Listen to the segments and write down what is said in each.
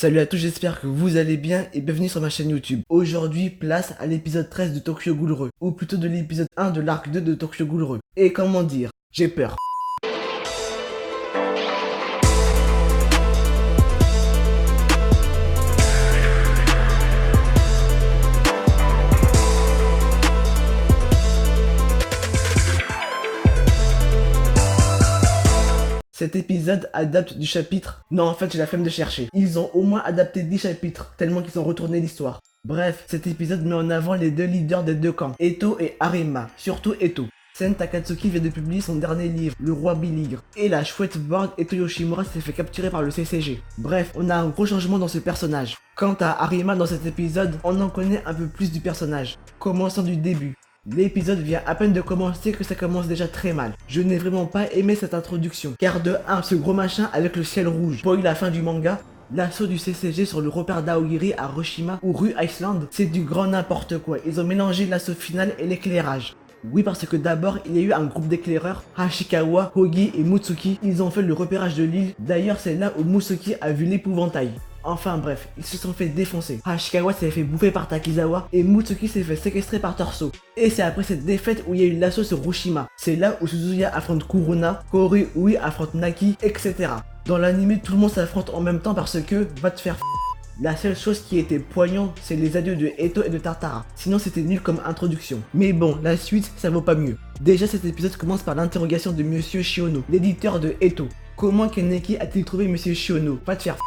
Salut à tous, j'espère que vous allez bien et bienvenue sur ma chaîne YouTube. Aujourd'hui, place à l'épisode 13 de Tokyo Ghoul, ou plutôt de l'épisode 1 de l'arc 2 de Tokyo Ghoul. Et comment dire, j'ai peur. Cet épisode adapte du chapitre... Non, en fait, j'ai la flemme de chercher. Ils ont au moins adapté 10 chapitres, tellement qu'ils ont retourné l'histoire. Bref, cet épisode met en avant les deux leaders des deux camps, Eto et Harima, surtout Eto. Sen Takatsuki vient de publier son dernier livre, Le Roi Biligre, et la chouette Born Eto Yoshimura s'est fait capturer par le CCG. Bref, on a un gros changement dans ce personnage. Quant à Harima dans cet épisode, on en connaît un peu plus du personnage. Commençons du début. L'épisode vient à peine de commencer que ça commence déjà très mal. Je n'ai vraiment pas aimé cette introduction, car de 1, ce gros machin avec le ciel rouge, spoil la fin du manga, l'assaut du CCG sur le repère d'Aogiri à Hiroshima ou rue Iceland, c'est du grand n'importe quoi. Ils ont mélangé l'assaut final et l'éclairage. Oui, parce que d'abord, il y a eu un groupe d'éclaireurs, Hashikawa, Hogi et Mutsuki. Ils ont fait le repérage de l'île. D'ailleurs, c'est là où Mutsuki a vu l'épouvantail. Enfin bref, ils se sont fait défoncer. Hashikawa s'est fait bouffer par Takizawa et Mutsuki s'est fait séquestrer par Torso. Et c'est après cette défaite où il y a eu l'assaut sur Hiroshima. C'est là où Suzuya affronte Kuruna, Kori Ui affronte Naki, etc. Dans l'anime, tout le monde s'affronte en même temps parce que va te faire La seule chose qui était poignant, c'est les adieux de Eto et de Tartara. Sinon c'était nul comme introduction. Mais bon, la suite, ça vaut pas mieux. Déjà cet épisode commence par l'interrogation de Monsieur Shiono, l'éditeur de Eto. Comment Kaneki a-t-il trouvé Monsieur Shiono? Va te faire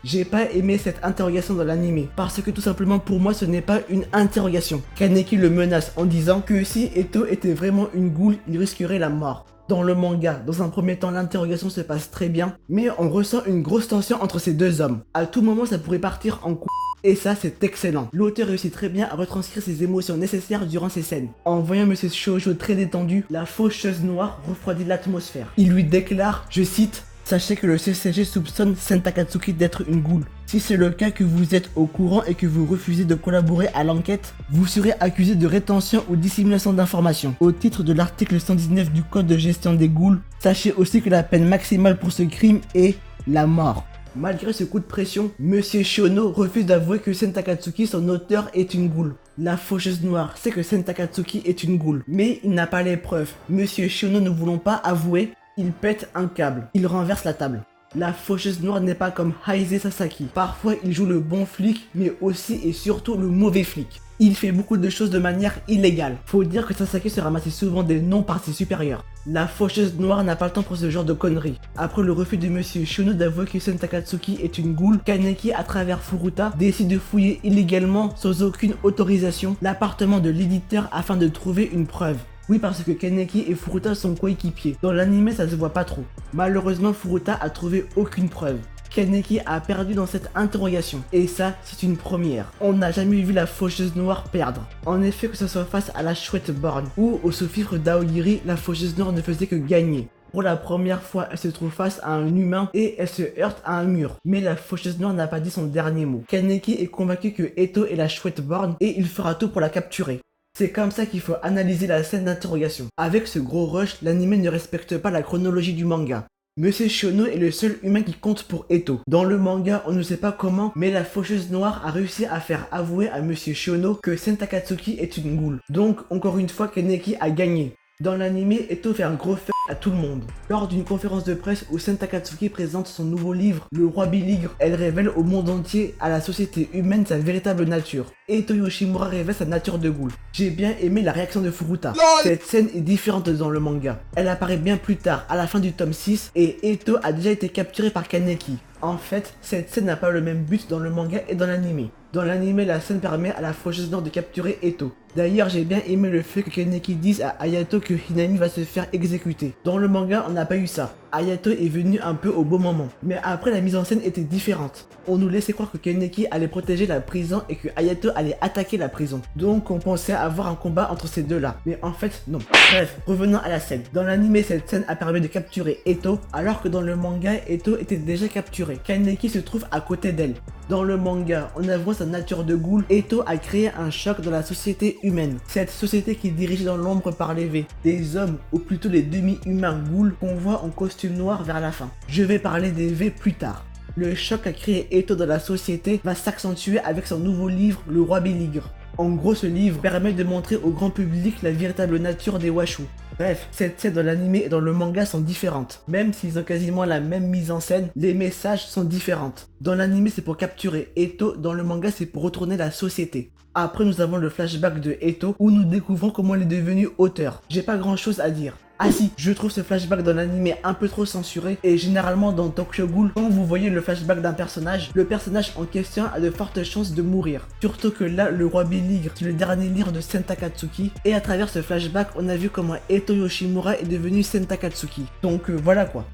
J'ai pas aimé cette interrogation dans l'anime, parce que tout simplement pour moi ce n'est pas une interrogation. Kaneki le menace en disant que si Eto était vraiment une ghoul, il risquerait la mort. Dans le manga, dans un premier temps, l'interrogation se passe très bien, mais on ressent une grosse tension entre ces deux hommes. À tout moment, ça pourrait partir en coup. Et ça, c'est excellent. L'auteur réussit très bien à retranscrire ses émotions nécessaires durant ces scènes. En voyant Monsieur Shoujo très détendu, la faucheuse noire refroidit l'atmosphère. Il lui déclare, je cite, « Sachez que le CCG soupçonne Sen Takatsuki d'être une ghoul. Si c'est le cas que vous êtes au courant et que vous refusez de collaborer à l'enquête, vous serez accusé de rétention ou dissimulation d'informations. Au titre de l'article 119 du Code de gestion des ghouls, sachez aussi que la peine maximale pour ce crime est la mort. » Malgré ce coup de pression, Monsieur Shiono refuse d'avouer que Sen Takatsuki, son auteur, est une ghoul. La faucheuse noire sait que Sen Takatsuki est une ghoul, mais il n'a pas les preuves. Monsieur Shiono ne voulant pas avouer, il pète un câble, il renverse la table. La faucheuse noire n'est pas comme Haise Sasaki. Parfois il joue le bon flic, mais aussi et surtout le mauvais flic. Il fait beaucoup de choses de manière illégale. Faut dire que Sasaki se ramassait souvent des noms par ses supérieurs. La faucheuse noire n'a pas le temps pour ce genre de conneries. Après le refus de Monsieur Shiono d'avouer que Sen Takatsuki est une ghoul, Kaneki, à travers Furuta, décide de fouiller illégalement, sans aucune autorisation, l'appartement de l'éditeur afin de trouver une preuve. Oui, parce que Kaneki et Furuta sont coéquipiers. Dans l'anime, ça se voit pas trop. Malheureusement, Furuta a trouvé aucune preuve. Kaneki a perdu dans cette interrogation. Et ça, c'est une première. On n'a jamais vu la faucheuse noire perdre. En effet, que ce soit face à la chouette Born ou au sous-fifre d'Aogiri, la faucheuse noire ne faisait que gagner. Pour la première fois, elle se trouve face à un humain et elle se heurte à un mur. Mais la faucheuse noire n'a pas dit son dernier mot. Kaneki est convaincu que Eto est la chouette Born et il fera tout pour la capturer. C'est comme ça qu'il faut analyser la scène d'interrogation. Avec ce gros rush, l'anime ne respecte pas la chronologie du manga. Monsieur Shiono est le seul humain qui compte pour Eto. Dans le manga, on ne sait pas comment, mais la faucheuse noire a réussi à faire avouer à Monsieur Shiono que Sen Takatsuki est une ghoul. Donc, encore une fois, Kaneki a gagné. Dans l'anime, Eto fait un gros f*** à tout le monde. Lors d'une conférence de presse où Sen Takatsuki présente son nouveau livre, Le Roi Biligre, elle révèle au monde entier, à la société humaine, sa véritable nature. Eto Yoshimura révèle sa nature de ghoul. J'ai bien aimé la réaction de Furuta. Cette scène est différente dans le manga. Elle apparaît bien plus tard, à la fin du tome 6, et Eto a déjà été capturé par Kaneki. En fait, cette scène n'a pas le même but dans le manga et dans l'anime. Dans l'anime, la scène permet à la faucheuse noire de capturer Eto. D'ailleurs, j'ai bien aimé le fait que Kaneki dise à Hayato que Hinami va se faire exécuter. Dans le manga, on n'a pas eu ça. Hayato est venu un peu au bon moment. Mais après, la mise en scène était différente. On nous laissait croire que Kaneki allait protéger la prison et que Hayato allait attaquer la prison. Donc on pensait avoir un combat entre ces deux-là. Mais en fait, non. Bref, revenons à la scène. Dans l'anime, cette scène a permis de capturer Eto, alors que dans le manga, Eto était déjà capturé. Kaneki se trouve à côté d'elle. Dans le manga, en avouant sa nature de ghoul, Eto a créé un choc dans la société humaine. Cette société qui est dirigée dans l'ombre par les V, des hommes, ou plutôt les demi-humains ghouls qu'on voit en costume noir vers la fin. Je vais parler des V plus tard. Le choc qu'a créé Eto dans la société va s'accentuer avec son nouveau livre, Le Roi Béligre. En gros, ce livre permet de montrer au grand public la véritable nature des Washu. Bref, cette scène dans l'anime et dans le manga sont différentes. Même s'ils ont quasiment la même mise en scène, les messages sont différents. Dans l'anime, c'est pour capturer Eto, dans le manga, c'est pour retourner la société. Après, nous avons le flashback de Eto, où nous découvrons comment il est devenu auteur. J'ai pas grand chose à dire. Ah si, je trouve ce flashback dans l'anime un peu trop censuré, et généralement dans Tokyo Ghoul, quand vous voyez le flashback d'un personnage, le personnage en question a de fortes chances de mourir. Surtout que là, le roi Béligre, c'est le dernier livre de Senta Katsuki, et à travers ce flashback, on a vu comment Eto Yoshimura est devenu Senta Katsuki. Donc voilà quoi.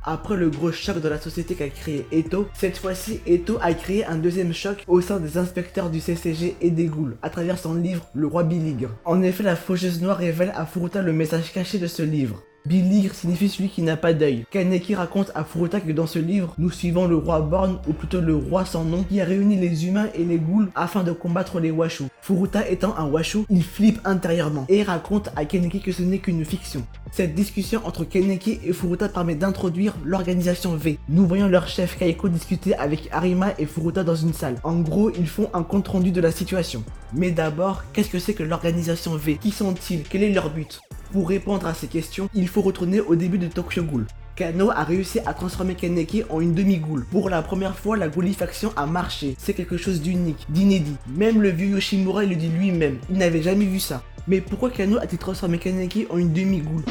Après le gros choc de la société qu'a créé Eto, cette fois-ci Eto a créé un deuxième choc au sein des inspecteurs du CCG et des ghouls, à travers son livre Le Roi Béligre. En effet, la faucheuse noire révèle à Furuta le message caché de ce livre. Béligre signifie celui qui n'a pas d'œil. Kaneki raconte à Furuta que dans ce livre, nous suivons le roi Born, ou plutôt le roi sans nom, qui a réuni les humains et les ghouls afin de combattre les Washu. Furuta étant un Washu, il flippe intérieurement et raconte à Kaneki que ce n'est qu'une fiction. Cette discussion entre Kaneki et Furuta permet d'introduire l'organisation V. Nous voyons leur chef Kaiko discuter avec Arima et Furuta dans une salle. En gros, ils font un compte rendu de la situation. Mais d'abord, qu'est-ce que c'est que l'organisation V? Qui sont-ils? Quel est leur but? Pour répondre à ces questions, il faut retourner au début de Tokyo Ghoul. Kano a réussi à transformer Kaneki en une demi-ghoul. Pour la première fois, la ghoulifaction a marché. C'est quelque chose d'unique, d'inédit. Même le vieux Yoshimura il le dit lui-même, il n'avait jamais vu ça. Mais pourquoi Kano a-t-il transformé Kaneki en une demi-ghoul?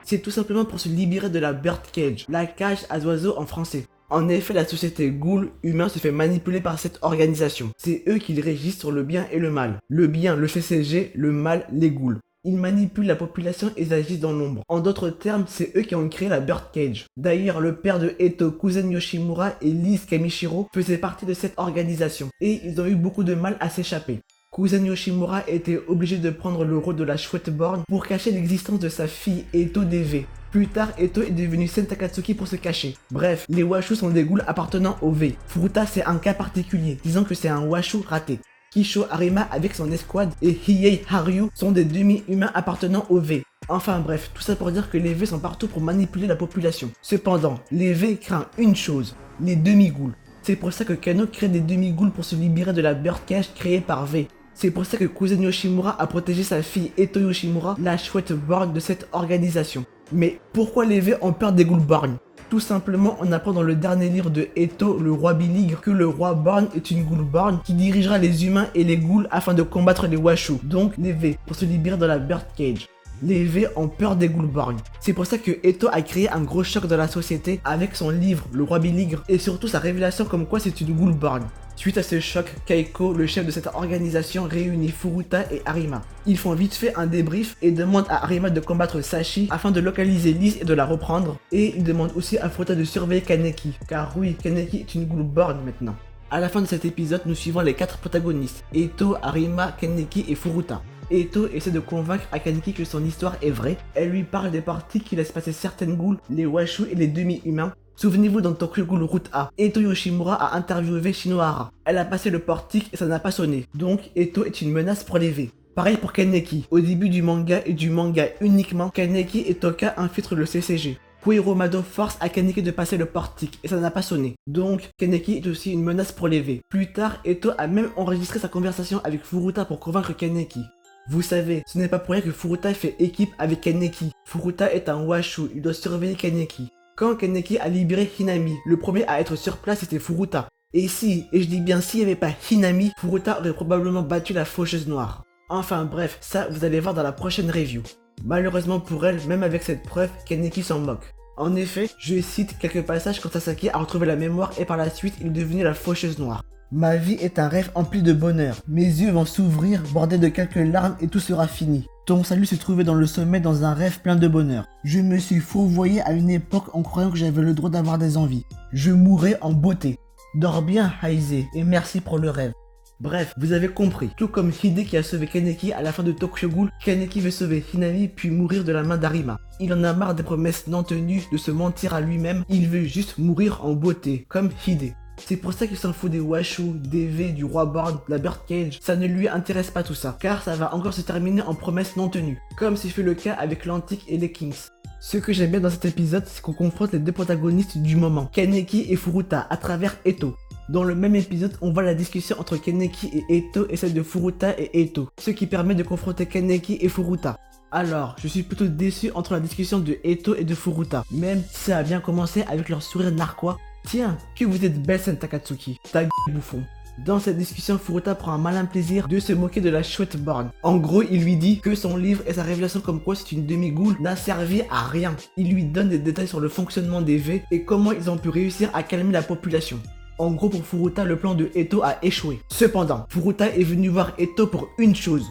C'est tout simplement pour se libérer de la birdcage, la cage à oiseaux en français. En effet, la société ghoul humain se fait manipuler par cette organisation. C'est eux qui régissent sur le bien et le mal. Le bien, le CCG, le mal, les ghouls. Ils manipulent la population et agissent dans l'ombre. En d'autres termes, c'est eux qui ont créé la birdcage. D'ailleurs, le père de Eto, Kuzen Yoshimura et Liz Kamishiro faisaient partie de cette organisation. Et ils ont eu beaucoup de mal à s'échapper. Kuzen Yoshimura était obligé de prendre le rôle de la chouette borne pour cacher l'existence de sa fille Eto DV. Plus tard, Eto est devenu Senta Katsuki pour se cacher. Bref, les Washu sont des ghouls appartenant au V. Furuta c'est un cas particulier, disons que c'est un Washu raté. Kisho Arima avec son escouade et Hiei Haryu sont des demi-humains appartenant au V. Enfin bref, tout ça pour dire que les V sont partout pour manipuler la population. Cependant, les V craignent une chose, les demi-ghouls. C'est pour ça que Kano crée des demi-ghouls pour se libérer de la birdcage créée par V. C'est pour ça que Kuzen Yoshimura a protégé sa fille Eto Yoshimura, la chouette borgne de cette organisation. Mais pourquoi les V ont peur des ghouls borgnes? Tout simplement, on apprend dans le dernier livre de Eto, le roi Béligre, que le roi Born est une ghoul borgne qui dirigera les humains et les ghouls afin de combattre les Washu, donc les V, pour se libérer de la birdcage. Les V ont peur des ghouls borgnes. C'est pour ça que Eto a créé un gros choc dans la société avec son livre, Le Roi Béligre, et surtout sa révélation comme quoi c'est une ghoul borgne. Suite à ce choc, Kaiko, le chef de cette organisation, réunit Furuta et Arima. Ils font vite fait un débrief et demandent à Arima de combattre Sashi afin de localiser Liz et de la reprendre. Et ils demandent aussi à Furuta de surveiller Kaneki, car oui, Kaneki est une ghoul borgne maintenant. À la fin de cet épisode, nous suivons les 4 protagonistes, Eto, Arima, Kaneki et Furuta. Eto essaie de convaincre Kaneki que son histoire est vraie. Elle lui parle des parties qui laissent passer certaines ghouls, les Washu et les demi-humains. Souvenez-vous dans Tokyo Ghoul Route A, Eto Yoshimura a interviewé Shinohara. Elle a passé le portique et ça n'a pas sonné. Donc Eto est une menace pour les V. Pareil pour Kaneki. Au début du manga et du manga uniquement, Kaneki et Toka infiltrent le CCG. Koiromado force à Kaneki de passer le portique et ça n'a pas sonné. Donc Kaneki est aussi une menace pour les V. Plus tard, Eto a même enregistré sa conversation avec Furuta pour convaincre Kaneki. Vous savez, ce n'est pas pour rien que Furuta fait équipe avec Kaneki. Furuta est un Washu, il doit surveiller Kaneki. Quand Kaneki a libéré Hinami, le premier à être sur place était Furuta. Et je dis bien s'il n'y avait pas Hinami, Furuta aurait probablement battu la faucheuse noire. Enfin bref, ça vous allez voir dans la prochaine review. Malheureusement pour elle, même avec cette preuve, Kaneki s'en moque. En effet, je cite quelques passages quand Sasaki a retrouvé la mémoire et par la suite il est devenu la faucheuse noire. Ma vie est un rêve empli de bonheur. Mes yeux vont s'ouvrir, bordés de quelques larmes et tout sera fini. Ton salut se trouvait dans le sommet dans un rêve plein de bonheur. Je me suis fourvoyé à une époque en croyant que j'avais le droit d'avoir des envies. Je mourrai en beauté. Dors bien, Heise, et merci pour le rêve. Bref, vous avez compris. Tout comme Hide qui a sauvé Kaneki à la fin de Tokyo Ghoul, Kaneki veut sauver Hinami puis mourir de la main d'Arima. Il en a marre des promesses non tenues, de se mentir à lui-même. Il veut juste mourir en beauté, comme Hide. C'est pour ça qu'il s'en fout des Washu, des V, du roi Born, de la birdcage. Ça ne lui intéresse pas tout ça, car ça va encore se terminer en promesses non tenues, comme c'est fait le cas avec l'Antique et les Kings. Ce que j'aime bien dans cet épisode, c'est qu'on confronte les deux protagonistes du moment, Kaneki et Furuta, à travers Eto. Dans le même épisode, on voit la discussion entre Kaneki et Eto et celle de Furuta et Eto, ce qui permet de confronter Kaneki et Furuta. Alors, je suis plutôt déçu entre la discussion de Eto et de Furuta, même si ça a bien commencé avec leur sourire narquois. Tiens, que vous êtes belle Sen Takatsuki, ta gueule bouffon. Dans cette discussion, Furuta prend un malin plaisir de se moquer de la chouette borne. En gros, il lui dit que son livre et sa révélation comme quoi c'est une demi-goule n'a servi à rien. Il lui donne des détails sur le fonctionnement des V et comment ils ont pu réussir à calmer la population. En gros, pour Furuta, le plan de Eto a échoué. Cependant, Furuta est venu voir Eto pour une chose.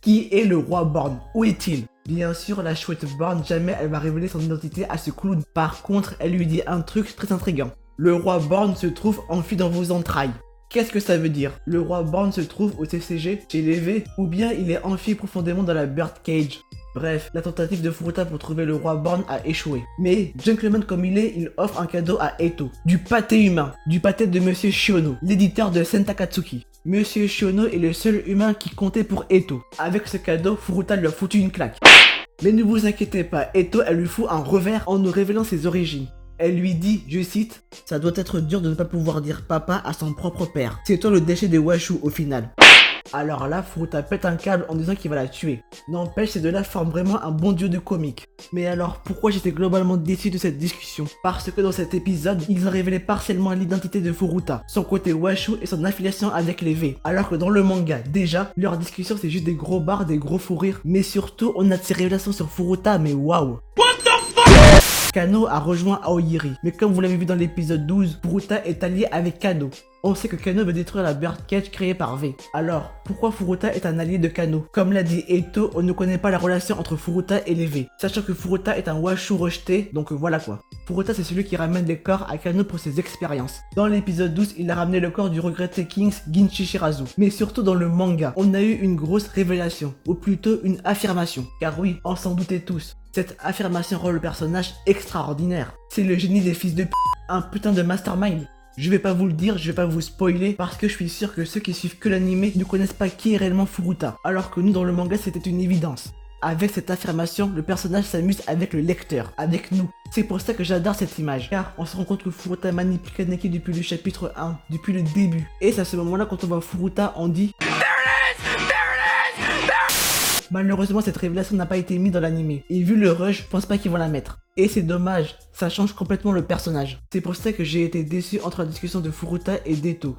Qui est le roi borne? Où est-il? Bien sûr, la chouette borne, jamais elle va révéler son identité à ce clown. Par contre, elle lui dit un truc très intriguant. Le roi borne se trouve enfui dans vos entrailles. Qu'est-ce que ça veut dire? Le roi borne se trouve au CCG, chez les V, ou bien il est enfoui profondément dans la birdcage. Bref, la tentative de Furuta pour trouver le roi borne a échoué. Mais, gentleman comme il est, il offre un cadeau à Eto. Du pâté humain, du pâté de Monsieur Shiono, l'éditeur de Sen Takatsuki. Monsieur Shiono est le seul humain qui comptait pour Eto. Avec ce cadeau, Furuta lui a foutu une claque. Mais ne vous inquiétez pas, Eto elle lui fout un revers en nous révélant ses origines. Elle lui dit, je cite, « Ça doit être dur de ne pas pouvoir dire papa à son propre père. C'est toi le déchet des Washu au final. » Alors là, Furuta pète un câble en disant qu'il va la tuer. N'empêche, ces deux-là forment vraiment un bon duo de comique. Mais alors, pourquoi j'étais globalement déçu de cette discussion? Parce que dans cet épisode, ils ont révélé partiellement l'identité de Furuta, son côté Washu et son affiliation avec les V. Alors que dans le manga, déjà, leur discussion c'est juste des gros barres, des gros fous rires. Mais surtout, on a de ces révélations sur Furuta, mais waouh! Kano a rejoint Aoyiri, mais comme vous l'avez vu dans l'épisode 12, Furuta est allié avec Kano. On sait que Kano veut détruire la birdcage créée par V. Alors, pourquoi Furuta est un allié de Kano? Comme l'a dit Eto, on ne connaît pas la relation entre Furuta et les V, sachant que Furuta est un Washu rejeté, donc voilà quoi. Furuta c'est celui qui ramène les corps à Kano pour ses expériences. Dans l'épisode 12, il a ramené le corps du regretté Kings Ginshi Shirazu. Mais surtout dans le manga, on a eu une grosse révélation, ou plutôt une affirmation. Car oui, on s'en doutait tous. Cette affirmation rend le personnage extraordinaire. C'est le génie des fils de p***, un putain de mastermind. Je vais pas vous le dire, je vais pas vous spoiler, parce que je suis sûr que ceux qui suivent que l'anime ne connaissent pas qui est réellement Furuta, alors que nous dans le manga c'était une évidence. Avec cette affirmation, le personnage s'amuse avec le lecteur, avec nous. C'est pour ça que j'adore cette image, car on se rend compte que Furuta manipule Kaneki depuis le chapitre 1, depuis le début. Et c'est à ce moment-là quand on voit Furuta, on dit... Malheureusement, cette révélation n'a pas été mise dans l'anime. Et vu le rush, je pense pas qu'ils vont la mettre. Et c'est dommage, ça change complètement le personnage. C'est pour ça que j'ai été déçu entre la discussion de Furuta et d'Eto.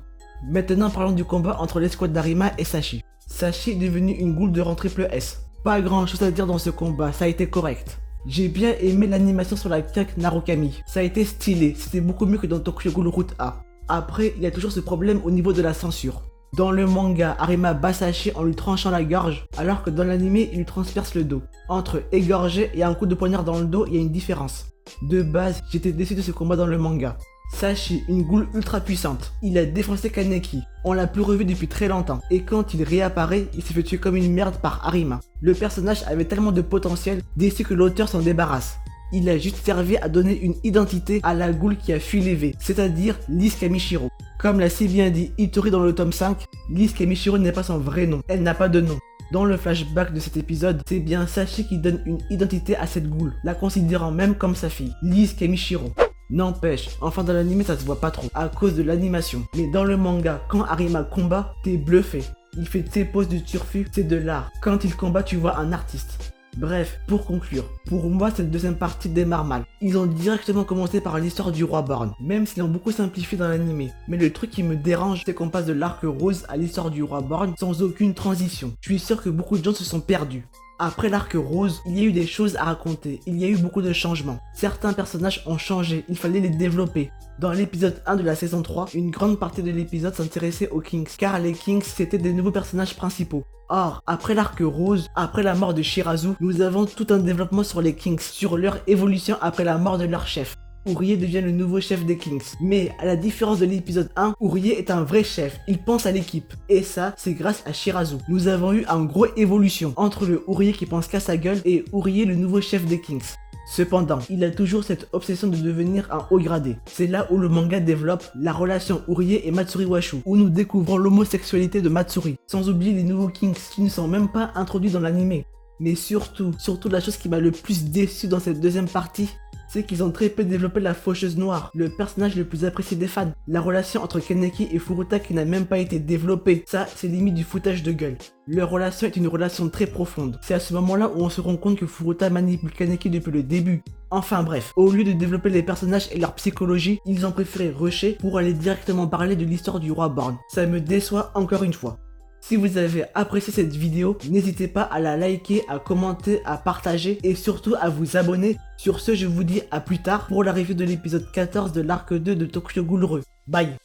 Maintenant, parlons du combat entre l'escouade d'Arima et Sashi. Sashi est devenu une goule de rang triple S. Pas grand chose à dire dans ce combat, ça a été correct. J'ai bien aimé l'animation sur la caque Narukami. Ça a été stylé, c'était beaucoup mieux que dans Tokyo Ghoul Route A. Après, il y a toujours ce problème au niveau de la censure. Dans le manga, Arima bat Sashi en lui tranchant la gorge, alors que dans l'anime, il lui transperce le dos. Entre égorger et un coup de poignard dans le dos, il y a une différence. De base, j'étais déçu de ce combat dans le manga. Sashi, une goule ultra puissante. Il a défoncé Kaneki. On l'a plus revu depuis très longtemps. Et quand il réapparaît, il s'est fait tuer comme une merde par Arima. Le personnage avait tellement de potentiel, déçu que l'auteur s'en débarrasse. Il a juste servi à donner une identité à la goule qui a fui les V, c'est-à-dire Liz Kamishiro. Comme l'a si bien dit Hitori dans le tome 5, Liz Kamishiro n'est pas son vrai nom, elle n'a pas de nom. Dans le flashback de cet épisode, c'est bien Sashi qui donne une identité à cette goule, la considérant même comme sa fille, Liz Kamishiro. N'empêche, enfin dans l'anime ça se voit pas trop, à cause de l'animation. Mais dans le manga, quand Arima combat, t'es bluffé. Il fait ses poses de turfu, c'est de l'art. Quand il combat, tu vois un artiste. Bref, pour conclure, pour moi cette deuxième partie démarre mal. Ils ont directement commencé par l'histoire du roi Born, même s'ils l'ont beaucoup simplifié dans l'anime. Mais le truc qui me dérange, c'est qu'on passe de l'arc rose à l'histoire du roi Born sans aucune transition. Je suis sûr que beaucoup de gens se sont perdus. Après l'arc rose, il y a eu des choses à raconter, il y a eu beaucoup de changements. Certains personnages ont changé, il fallait les développer. Dans l'épisode 1 de la saison 3, une grande partie de l'épisode s'intéressait aux Kings, car les Kings c'était des nouveaux personnages principaux. Or, après l'arc rose, après la mort de Shirazu, nous avons tout un développement sur les Kings, sur leur évolution après la mort de leur chef. Ourier devient le nouveau chef des Kings. Mais à la différence de l'épisode 1, Ourier est un vrai chef, il pense à l'équipe. Et ça, c'est grâce à Shirazu. Nous avons eu une grosse évolution entre le Ourier qui pense qu'à sa gueule et Ourier le nouveau chef des Kings. Cependant, il a toujours cette obsession de devenir un haut gradé. C'est là où le manga développe la relation Ourier et Matsuri Washu, où nous découvrons l'homosexualité de Matsuri, sans oublier les nouveaux Kings qui ne sont même pas introduits dans l'anime. Mais surtout la chose qui m'a le plus déçu dans cette deuxième partie, c'est qu'ils ont très peu développé la faucheuse noire, le personnage le plus apprécié des fans. La relation entre Kaneki et Furuta qui n'a même pas été développée, ça c'est limite du foutage de gueule. Leur relation est une relation très profonde. C'est à ce moment-là où on se rend compte que Furuta manipule Kaneki depuis le début. Enfin bref, au lieu de développer les personnages et leur psychologie, ils ont préféré rusher pour aller directement parler de l'histoire du roi Born. Ça me déçoit encore une fois. Si vous avez apprécié cette vidéo, n'hésitez pas à la liker, à commenter, à partager et surtout à vous abonner. Sur ce, je vous dis à plus tard pour la review de l'épisode 14 de l'arc 2 de Tokyo Ghoul Re. Bye.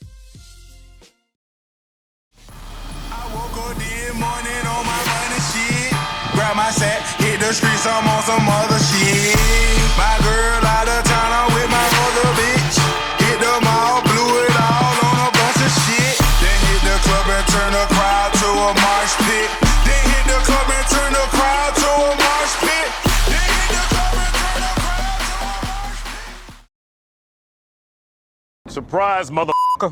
Surprise, motherfucker.